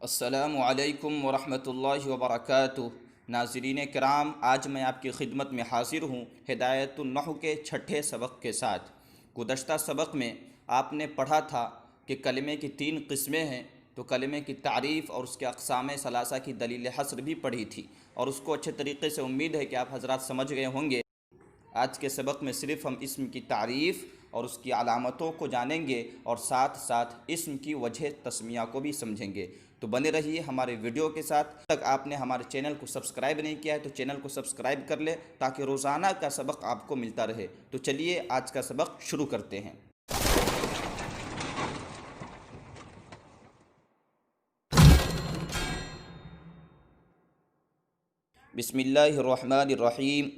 السلام علیکم ورحمۃ اللہ وبرکاتہ۔ ناظرین کرام، آج میں آپ کی خدمت میں حاضر ہوں ہدایت النحو کے چھٹے سبق کے ساتھ۔ گزشتہ سبق میں آپ نے پڑھا تھا کہ کلمے کی 3 قسمیں ہیں، تو کلمے کی تعریف اور اس کے اقسام ثلاثہ کی دلیل حصر بھی پڑھی تھی، اور اس کو اچھے طریقے سے امید ہے کہ آپ حضرات سمجھ گئے ہوں گے۔ آج کے سبق میں صرف ہم اسم کی تعریف اور اس کی علامتوں کو جانیں گے، اور ساتھ ساتھ اسم کی وجہ تسمیہ کو بھی سمجھیں گے۔ تو بنے رہیے ہمارے ویڈیو کے ساتھ۔ تک آپ نے ہمارے چینل کو سبسکرائب نہیں کیا ہے تو چینل کو سبسکرائب کر لیں تاکہ روزانہ کا سبق آپ کو ملتا رہے۔ تو چلیے آج کا سبق شروع کرتے ہیں۔ بسم اللہ الرحمن الرحیم۔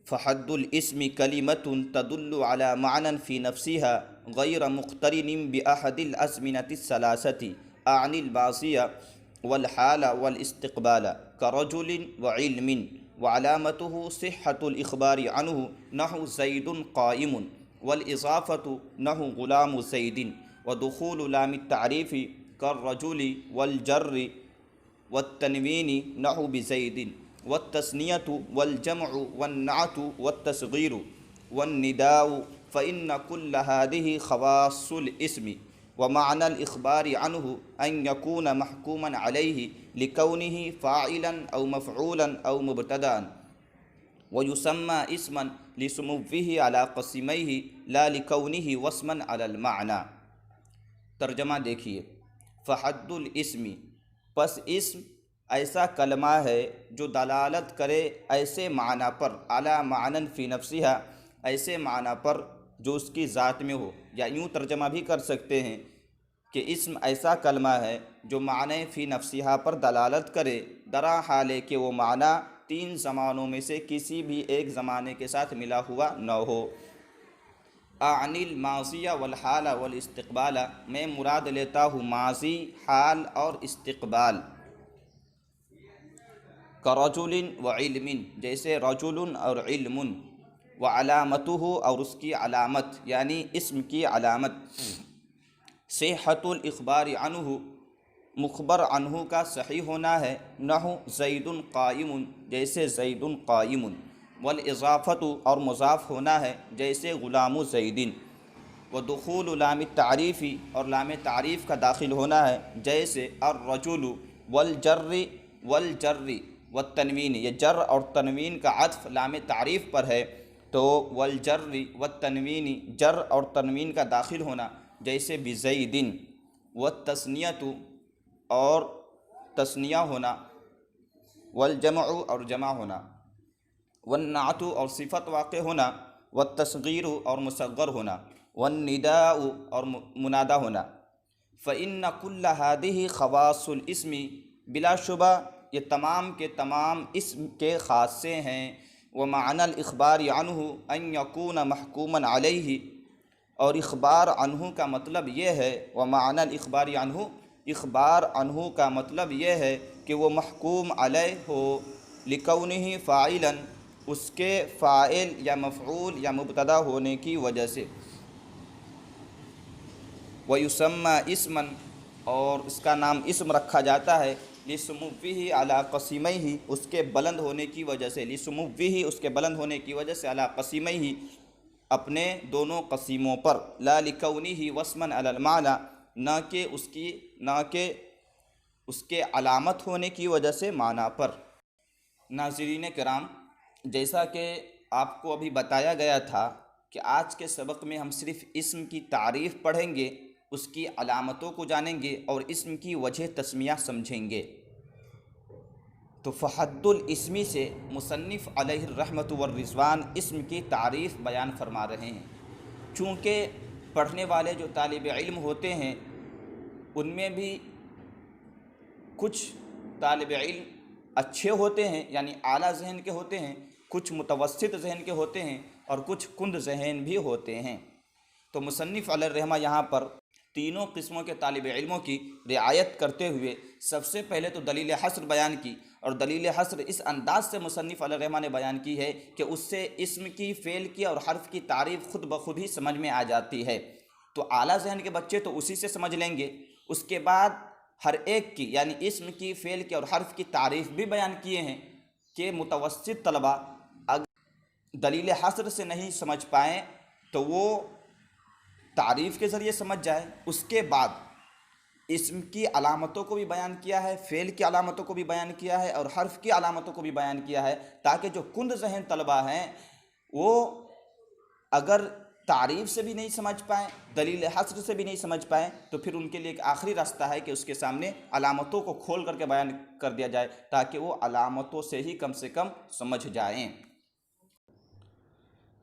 فحد الاسم کلمۃ تدل علی معنی فی نفسها غیر مقترن باحد الازمنة الثلاثة اعنی الماضی والحال والاستقبال کرجل وعلم، وعلامته صحة الإخبار عنه نحو زید قائم، والاضافة نحو غلام زید، ودخول لام التعریف كالرجل والجر والتنوین نحو بزید، والتثنیة والجمع والنعت والتصغیر والنداء، فإن كل هذه خواص الاسم، ومعنى الإخبار عنه أن يكون محكوما عليه لكونه فاعلا أو مفعولا أو مبتدأ، ويسمى اسما لسموه على قسميه لا لكونه وصما على المعنى۔ ترجمہ دیکھیے۔ فحد الاسم، پس اسم ایسا کلمہ ہے جو دلالت کرے ایسے معنی پر، علی معنی فی نفسہا، ایسے معنی پر جو اس کی ذات میں ہو، یا یوں ترجمہ بھی کر سکتے ہیں کہ اسم ایسا کلمہ ہے جو معنی فی نفسہا پر دلالت کرے، درا حال ہے کہ وہ معنی 3 زمانوں میں سے کسی بھی ایک زمانے کے ساتھ ملا ہوا نہ ہو۔ اعنی الماضی والحال والاستقبال، میں مراد لیتا ہوں ماضی، حال اور استقبال۔ کرجل وعلم، جیسے رجل اور علم، وعلامتہ، اور اس کی علامت یعنی اسم کی علامت، صحۃ الاخبار عنہ، مخبر عنہ کا صحیح ہونا ہے، نحو زید قائم، جیسے زید قائم، والاضافۃ، اور مضاف ہونا ہے، جیسے غلام زید، ودخول لام التعریف، اور لام تعریف کا داخل ہونا ہے، جیسے الرجل والجر والتنوین، یہ جر اور تنوین کا عطف لام تعریف پر ہے، تو والجر والتنوین، جر اور تنوین کا داخل ہونا، جیسے بزید، والتثنیۃ، اور تثنیہ ہونا، والجمع، اور جمع ہونا، والنعت، اور صفت واقع ہونا، والتصغیر، اور مصغر ہونا، والنداء، اور منادہ ہونا۔ فإن كل هذه خواص الاسم، بلا شبہ یہ تمام کے تمام اسم کے خاصے ہیں۔ ومعنى الإخبار عنه أن يكون محكوما عليه، اور اخبار عنہ کا مطلب یہ ہے، ومعنى الإخبار عنه، اخبار عنہ کا مطلب یہ ہے کہ وہ محکوم علیہ ہو، لکونہ فاعلا، اس کے فاعل یا مفعول یا مبتدا ہونے کی وجہ سے، ویسمى اسما، اور اس کا نام اسم رکھا جاتا ہے، لسموه علی قسمیہ، اس کے بلند ہونے کی وجہ سے، لسموه، اس کے بلند ہونے کی وجہ سے، علی قسمیہ، اپنے دونوں قسیموں پر، لا لکونہ وصما علی المعنی، نہ کہ اس کے علامت ہونے کی وجہ سے معنی پر۔ ناظرین کرام، جیسا کہ آپ کو ابھی بتایا گیا تھا کہ آج کے سبق میں ہم صرف اسم کی تعریف پڑھیں گے، اس کی علامتوں کو جانیں گے، اور اسم کی وجہ تسمیہ سمجھیں گے۔ تو فحد الاسم سے مصنف علیہ الرحمۃ والرضوان اسم کی تعریف بیان فرما رہے ہیں۔ چونکہ پڑھنے والے جو طالب علم ہوتے ہیں، ان میں بھی کچھ طالب علم اچھے ہوتے ہیں، یعنی اعلیٰ ذہن کے ہوتے ہیں، کچھ متوسط ذہن کے ہوتے ہیں، اور کچھ کند ذہن بھی ہوتے ہیں۔ تو مصنف علیہ الرحمہ یہاں پر تینوں قسموں کے طالب علموں کی رعایت کرتے ہوئے سب سے پہلے تو دلیل حصر بیان کی، اور دلیل حصر اس انداز سے مصنف علیہ الرحمہ نے بیان کی ہے کہ اس سے اسم کی، فعل کی اور حرف کی تعریف خود بخود ہی سمجھ میں آ جاتی ہے۔ تو اعلیٰ ذہن کے بچے تو اسی سے سمجھ لیں گے۔ اس کے بعد ہر ایک کی یعنی اسم کی، فعل کی اور حرف کی تعریف بھی بیان کیے ہیں کہ متوسط طلبہ اگر دلیل حصر سے نہیں سمجھ پائیں تو وہ تعریف کے ذریعے سمجھ جائے۔ اس کے بعد اسم کی علامتوں کو بھی بیان کیا ہے، فعل کی علامتوں کو بھی بیان کیا ہے اور حرف کی علامتوں کو بھی بیان کیا ہے، تاکہ جو کند ذہن طلبہ ہیں وہ اگر تعریف سے بھی نہیں سمجھ پائیں، دلیل حصر سے بھی نہیں سمجھ پائیں، تو پھر ان کے لیے ایک آخری راستہ ہے کہ اس کے سامنے علامتوں کو کھول کر کے بیان کر دیا جائے، تاکہ وہ علامتوں سے کم سمجھ جائیں۔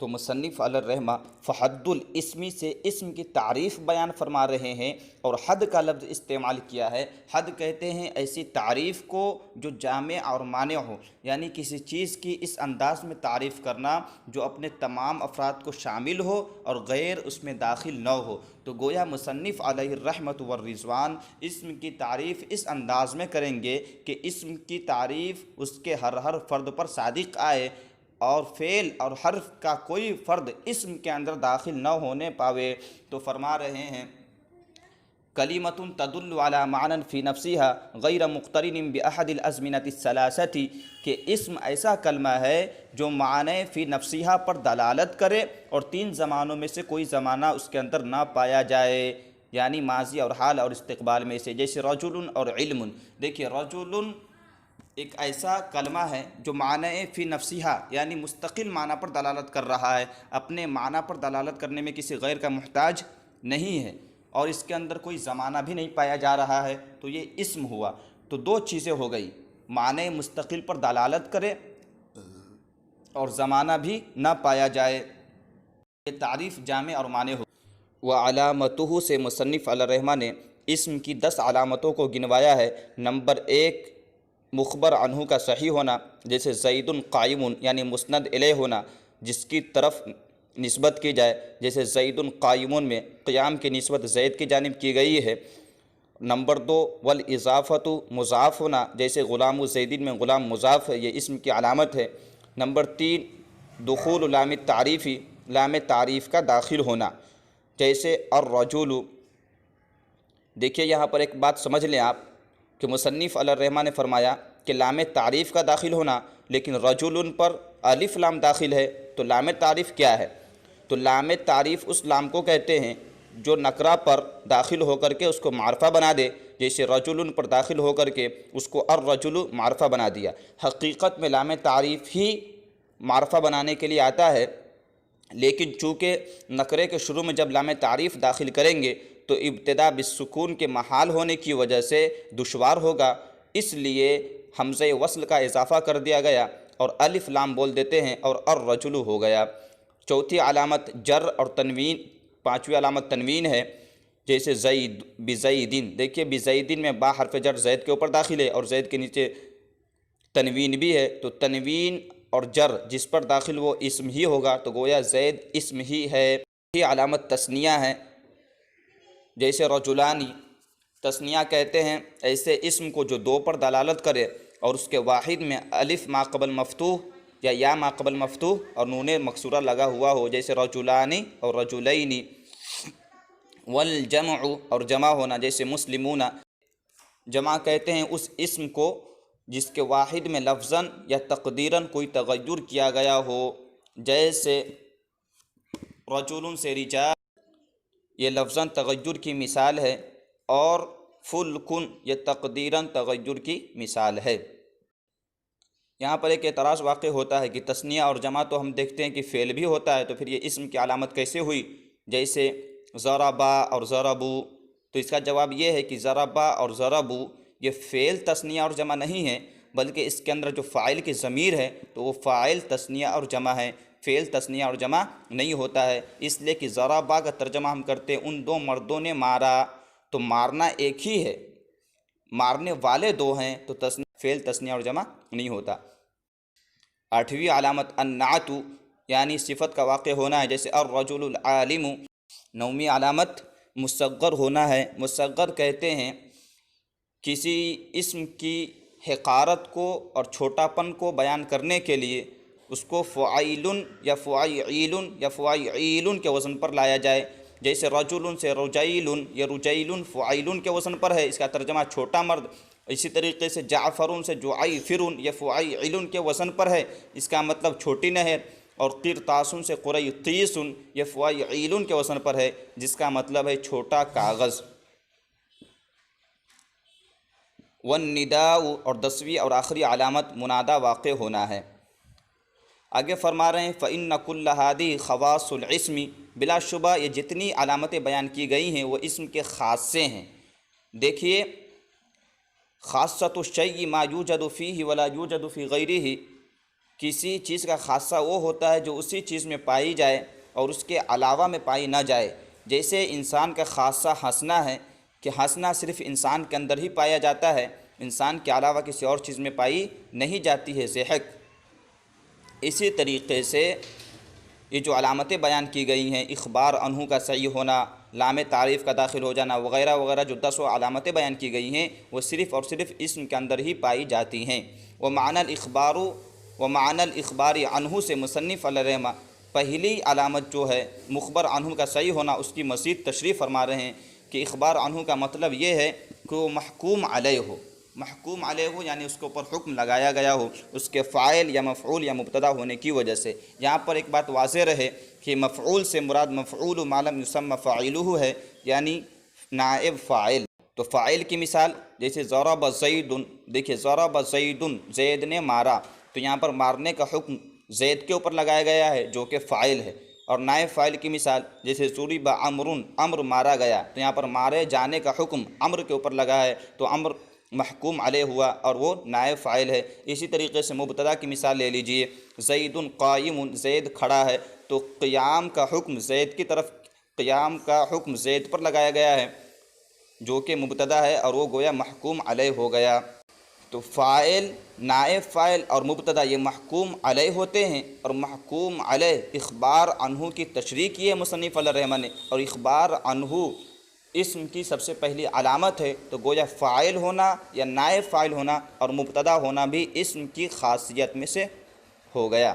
تو مصنف علی الرحمہ فحد الاسمی سے اسم کی تعریف بیان فرما رہے ہیں اور حد کا لفظ استعمال کیا ہے۔ حد کہتے ہیں ایسی تعریف کو جو جامع اور مانع ہو، یعنی کسی چیز کی اس انداز میں تعریف کرنا جو اپنے تمام افراد کو شامل ہو اور غیر اس میں داخل نہ ہو۔ تو گویا مصنف علیہ الرحمۃ والرضوان اسم کی تعریف اس انداز میں کریں گے کہ اسم کی تعریف اس کے ہر فرد پر صادق آئے اور فعل اور حرف کا کوئی فرد اسم کے اندر داخل نہ ہونے پاوے۔ تو فرما رہے ہیں کلمۃ تدل علی معنی فی نفسها غیر مقترن باحد الازمنۃ الثلاثۃ، کہ اسم ایسا کلمہ ہے جو معنی فی نفسها پر دلالت کرے اور تین زمانوں میں سے کوئی زمانہ اس کے اندر نہ پایا جائے، یعنی ماضی اور حال اور استقبال میں سے، جیسے رجل اور علم۔ دیکھیے رجل ایک ایسا کلمہ ہے جو معنی فی نفسہا یعنی مستقل معنی پر دلالت کر رہا ہے، اپنے معنی پر دلالت کرنے میں کسی غیر کا محتاج نہیں ہے اور اس کے اندر کوئی زمانہ بھی نہیں پایا جا رہا ہے، تو یہ اسم ہوا۔ تو دو چیزیں ہو گئی، معنی مستقل پر دلالت کرے اور زمانہ بھی نہ پایا جائے، یہ تعریف جامع اور مانع ہو۔ وعلامتہ سے مصنف علی الرحمہ نے اسم کی 10 علامتوں کو گنوایا ہے۔ نمبر 1 مخبر عنہ کا صحیح ہونا، جیسے زید قائم یعنی مسند الیہ ہونا، جس کی طرف نسبت کی جائے، جیسے زید قائم میں قیام کی نسبت زید کی جانب کی گئی ہے۔ نمبر 2 والاضافۃ مضاف ہونا، جیسے غلام زیدین میں غلام مضاف ہے، یہ اسم کی علامت ہے۔ نمبر 3 دخول لام التعریف، لام تعریف کا داخل ہونا، جیسے الرجل۔ دیکھیے یہاں پر ایک بات سمجھ لیں آپ کہ مصنف علی الرحمہ نے فرمایا کہ لام تعریف کا داخل ہونا، لیکن رجل پر الف لام داخل ہے، تو لام تعریف کیا ہے؟ تو لام تعریف اس لام کو کہتے ہیں جو نکرہ پر داخل ہو کر کے اس کو معرفہ بنا دے، جیسے رجل پر داخل ہو کر کے اس کو الرجل معرفہ بنا دیا۔ حقیقت میں لام تعریف ہی معرفہ بنانے کے لیے آتا ہے، لیکن چونکہ نکرے کے شروع میں جب لام تعریف داخل کریں گے تو ابتدا بالسکون کے محال ہونے کی وجہ سے دشوار ہوگا، اس لیے حمزہ وصل کا اضافہ کر دیا گیا اور الف لام بول دیتے ہیں اور الرجل ہو گیا۔ چوتھی علامت جر اور تنوین، پانچویں علامت تنوین ہے، جیسے زید بزیدین۔ دیکھیے بزیدین میں با حرف جر زید کے اوپر داخل ہے اور زید کے نیچے تنوین بھی ہے، تو تنوین اور جر جس پر داخل وہ اسم ہی ہوگا، تو گویا زید اسم ہی ہے۔ یہ علامت تثنیہ ہے، جیسے رجلانی۔ تثنیہ کہتے ہیں ایسے اسم کو جو دو پر دلالت کرے اور اس کے واحد میں الف ما قبل مفتوح یا یا ما قبل مفتوح اور نون مکسورہ لگا ہوا ہو، جیسے رجلانی اور رجلینی۔ والجمع اور جمع ہونا، جیسے مسلمون۔ جمع کہتے ہیں اس اسم کو جس کے واحد میں لفظاً یا تقدیراً کوئی تغیر کیا گیا ہو، جیسے رجل سے رجال، یہ لفظاً تغیر کی مثال ہے، اور فلکن یہ تقدیراً تغیر کی مثال ہے۔ یہاں پر ایک اعتراض واقع ہوتا ہے کہ تثنیہ اور جمع تو ہم دیکھتے ہیں کہ فعل بھی ہوتا ہے، تو پھر یہ اسم کی علامت کیسے ہوئی؟ جیسے ضربا اور ضربو، تو اس کا جواب یہ ہے کہ ضربا اور ضربو یہ فعل تثنیہ اور جمع نہیں ہے، بلکہ اس کے اندر جو فاعل کی ضمیر ہے تو وہ فاعل تثنیہ اور جمع ہے، فعل تثنیہ اور جمع نہیں ہوتا ہے، اس لیے کہ ضربا کا ترجمہ ہم کرتے ہیں ان دو مردوں نے مارا، تو مارنا ایک ہی ہے، مارنے والے دو ہیں، تو فعل تثنیہ اور جمع نہیں ہوتا۔ آٹھویں علامت النعت یعنی صفت کا واقع ہونا ہے، جیسے الرجل العالم۔ نویں علامت مصغر ہونا ہے۔ مصغر کہتے ہیں کسی اسم کی حقارت کو اور چھوٹاپن کو بیان کرنے کے لیے اس کو فعیل یا فعیل یا فعیل کے وزن پر لایا جائے، جیسے رجل سے رجیل، یہ رجیل فعیل کے وزن پر ہے، اس کا ترجمہ چھوٹا مرد۔ اسی طریقے سے جعفر سے جعیفر، یہ فعیل کے وزن پر ہے، اس کا مطلب چھوٹی نہر۔ اور قرطاس سے قریطیس، یہ فعیل کے وزن پر ہے، جس کا مطلب ہے چھوٹا کاغذ۔ والنداء، اور 10ویں اور آخری علامت منادا واقع ہونا ہے۔ آگے فرما رہے ہیں فإن كل هذه خواص الاسم، بلا شبہ یہ جتنی علامتیں بیان کی گئی ہیں وہ اسم کے خاصے ہیں۔ دیکھیے خاصۃ الشیء ما یوجد فیہ ولا یوجد فی غیرہ، کسی چیز کا خاصہ وہ ہوتا ہے جو اسی چیز میں پائی جائے اور اس کے علاوہ میں پائی نہ جائے۔ جیسے انسان کا خاصہ ہنسنا ہے کہ ہنسنا صرف انسان کے اندر ہی پایا جاتا ہے، انسان کے علاوہ کسی اور چیز میں پائی نہیں جاتی ہے ضحک۔ اسی طریقے سے یہ جو علامتیں بیان کی گئی ہیں، اخبار عنہ کا صحیح ہونا، لام تعریف کا داخل ہو جانا وغیرہ وغیرہ، جو 10 علامتیں بیان کی گئی ہیں وہ صرف اور صرف اسم کے اندر ہی پائی جاتی ہیں۔ ومعنی الاخبار عنہ سے مصنف علیہ الرحمہ پہلی علامت جو ہے مخبر عنہ کا صحیح ہونا، اس کی مزید تشریح فرما رہے ہیں کہ اخبار عنہ کا مطلب یہ ہے کہ وہ محکوم علیہ ہو، محکوم علیہ ہو یعنی اس کے اوپر حکم لگایا گیا ہو، اس کے فاعل یا مفعول یا مبتدا ہونے کی وجہ سے۔ یہاں پر ایک بات واضح رہے کہ مفعول سے مراد مفعول ما لم یسمى فاعلہ ہے، یعنی نائب فاعل۔ تو فاعل کی مثال جیسے ضرب زید، دیکھیے ضرب زید، زید نے مارا، تو یہاں پر مارنے کا حکم زید کے اوپر لگایا گیا ہے جو کہ فاعل ہے۔ اور نائب فاعل کی مثال جیسے ضرب عمر، عمر مارا گیا، تو یہاں پر مارے جانے کا حکم عمر کے اوپر لگا ہے، تو عمر محکوم علیہ ہوا اور وہ نائب فاعل ہے۔ اسی طریقے سے مبتدا کی مثال لے لیجئے، زید قائم، زید کھڑا ہے، تو قیام کا حکم زید کی طرف، قیام کا حکم زید پر لگایا گیا ہے جو کہ مبتدا ہے، اور وہ گویا محکوم علیہ ہو گیا۔ تو فاعل، نائب فاعل اور مبتدا یہ محکوم علیہ ہوتے ہیں، اور محکوم علیہ اخبار عنہ کی تشریح کی ہے مصنف علیہ الرحمہ نے، اور اخبار عنہ اسم کی سب سے پہلی علامت ہے، تو گویا فاعل ہونا یا نائب فاعل ہونا اور مبتدا ہونا بھی اسم کی خاصیت میں سے ہو گیا۔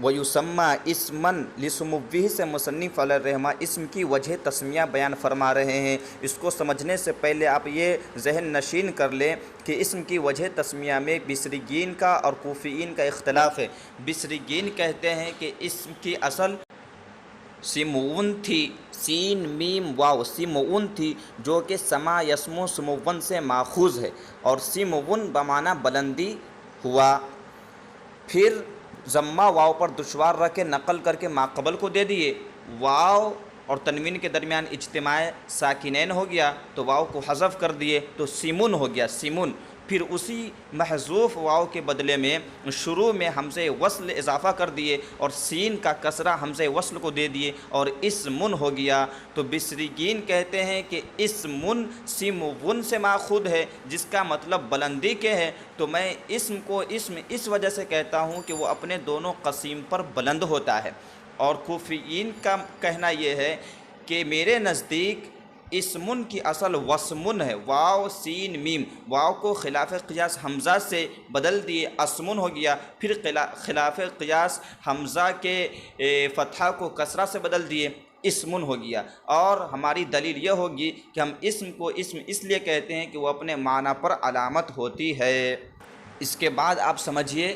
وَيُسَمَّى اسْمًا لِسُمُوِّهِ سے مصنف علیہ الرحمہ اسم کی وجہ تسمیہ بیان فرما رہے ہیں۔ اس کو سمجھنے سے پہلے آپ یہ ذہن نشین کر لیں کہ اسم کی وجہ تسمیہ میں بصریین کا اور کوفیین کا اختلاف ہے۔ بصریین کہتے ہیں کہ اسم کی اصل سمعون تھی، سین میم واو، سمعون تھی، جو کہ سما یسمو سمعون سے ماخوذ ہے، اور سمعون بمعنی بلندی ہوا، پھر ضمہ واو پر دشوار رکھ کے نقل کر کے ماقبل کو دے دیے، واو اور تنوین کے درمیان اجتماع ساکنین ہو گیا تو واو کو حذف کر دیے تو سیمون ہو گیا، سیمون۔ پھر اسی محذوف واو کے بدلے میں شروع میں حمزہ وصل اضافہ کر دیے اور سین کا کسرہ حمزہ وصل کو دے دیے اور اسمن ہو گیا۔ تو بصریین کہتے ہیں کہ اسمن سمون سے ماخوذ ہے، جس کا مطلب بلندی کے ہے، تو میں اسم کو اسم اس وجہ سے کہتا ہوں کہ وہ اپنے دونوں قسیم پر بلند ہوتا ہے۔ اور کوفیین کا کہنا یہ ہے کہ میرے نزدیک اسمن کی اصل وسمن ہے، واو سین میم، واو کو خلاف قیاس حمزہ سے بدل دیے اسمن ہو گیا، پھر خلاف قیاس حمزہ کے فتحہ کو کسرہ سے بدل دیے اسمن ہو گیا۔ اور ہماری دلیل یہ ہوگی کہ ہم اسم کو اسم اس لیے کہتے ہیں کہ وہ اپنے معنی پر علامت ہوتی ہے۔ اس کے بعد آپ سمجھیے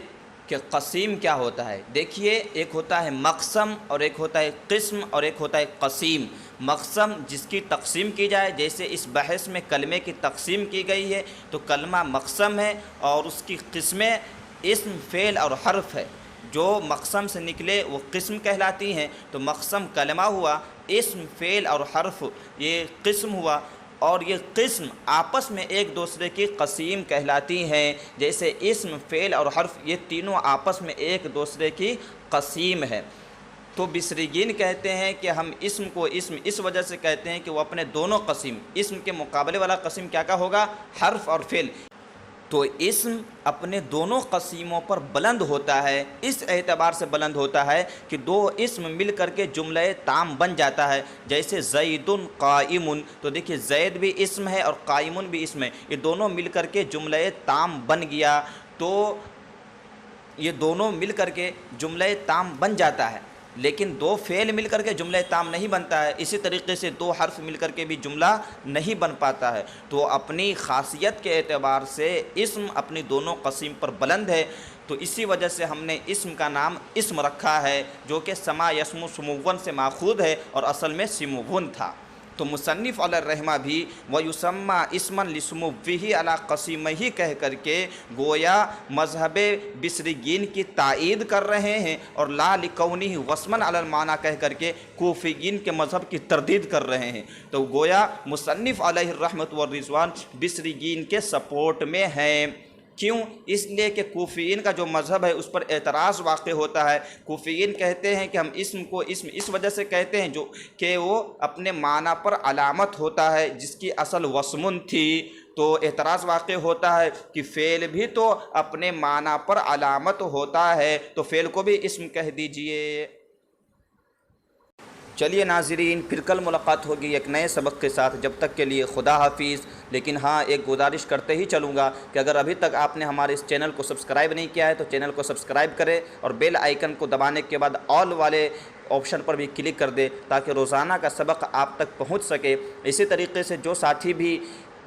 کہ قسیم کیا ہوتا ہے۔ دیکھیے ایک ہوتا ہے مقسم اور ایک ہوتا ہے قسم اور ایک ہوتا ہے قسیم۔ مقسم جس کی تقسیم کی جائے، جیسے اس بحث میں کلمے کی تقسیم کی گئی ہے تو کلمہ مقسم ہے، اور اس کی قسمیں اسم فعل اور حرف ہے، جو مقسم سے نکلے وہ قسم کہلاتی ہیں۔ تو مقسم کلمہ ہوا، اسم فعل اور حرف یہ قسم ہوا، اور یہ قسم آپس میں ایک دوسرے کی قسیم کہلاتی ہیں، جیسے اسم فعل اور حرف یہ تینوں آپس میں ایک دوسرے کی قسیم ہے۔ تو بصریین کہتے ہیں کہ ہم اسم کو اسم اس وجہ سے کہتے ہیں کہ وہ اپنے دونوں قسم، اسم کے مقابلے والا قسم کیا کا ہوگا؟ حرف اور فعل۔ تو اسم اپنے دونوں قسیموں پر بلند ہوتا ہے، اس اعتبار سے بلند ہوتا ہے کہ دو اسم مل کر کے جملہ تام بن جاتا ہے، جیسے زید قائم، تو دیکھیے زید بھی اسم ہے اور قائم بھی اسم ہے، یہ دونوں مل کر کے جملہ تام بن گیا، تو یہ دونوں مل کر کے جملہ تام بن جاتا ہے۔ لیکن دو فعل مل کر کے جملہ تام نہیں بنتا ہے، اسی طریقے سے دو حرف مل کر کے بھی جملہ نہیں بن پاتا ہے۔ تو اپنی خاصیت کے اعتبار سے اسم اپنی دونوں قسم پر بلند ہے، تو اسی وجہ سے ہم نے اسم کا نام اسم رکھا ہے، جو کہ سما یسمو سمون سے ماخوذ ہے اور اصل میں سمون تھا۔ تو مصنف علیہ الرحمہ بھی وَيُسَمَّى اسما لِسُمُوِّهِ عَلَى قَسِمَيْهِ کہہ کر کے گویا مذہب بصریین کی تائید کر رہے ہیں، اور لا لِكَوْنِهِ وَصْمًا عَلَى الْمَعْنَى کہہ کر کے کوفیین کے مذہب کی تردید کر رہے ہیں۔ تو گویا مصنف علیہ الرحمۃ والرضوان بصریین کے سپورٹ میں ہیں۔ کیوں؟ اس لیے کہ کوفیین کا جو مذہب ہے اس پر اعتراض واقع ہوتا ہے۔ کوفیین کہتے ہیں کہ ہم اسم کو اسم اس وجہ سے کہتے ہیں جو کہ وہ اپنے معنی پر علامت ہوتا ہے، جس کی اصل وسمن تھی۔ تو اعتراض واقع ہوتا ہے کہ فعل بھی تو اپنے معنی پر علامت ہوتا ہے، تو فعل کو بھی اسم کہہ دیجئے۔ چلیے ناظرین، پھر کل ملاقات ہوگی ایک نئے سبق کے ساتھ، جب تک کے لیے خدا حافظ۔ لیکن ہاں، ایک گزارش کرتے ہی چلوں گا کہ اگر ابھی تک آپ نے ہمارے اس چینل کو سبسکرائب نہیں کیا ہے تو چینل کو سبسکرائب کرے اور بیل آئیکن کو دبانے کے بعد آل والے آپشن پر بھی کلک کر دے، تاکہ روزانہ کا سبق آپ تک پہنچ سکے۔ اسی طریقے سے جو ساتھی بھی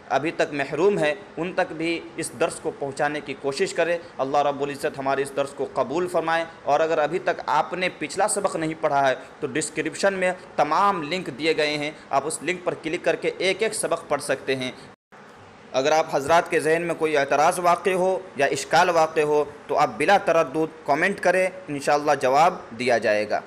ابھی تک محروم ہے ان تک بھی اس درس کو پہنچانے کی کوشش کرے۔ اللہ رب العزت ہمارے اس درس کو قبول فرمائے۔ اور اگر ابھی تک آپ نے پچھلا سبق نہیں پڑھا ہے تو ڈسکرپشن میں تمام لنک دیے گئے ہیں، آپ اس لنک پر کلک کر کے ایک ایک سبق پڑھ سکتے ہیں۔ اگر آپ حضرات کے ذہن میں کوئی اعتراض واقع ہو یا اشکال واقع ہو تو آپ بلا تردد کامنٹ کریں، انشاءاللہ جواب دیا جائے گا۔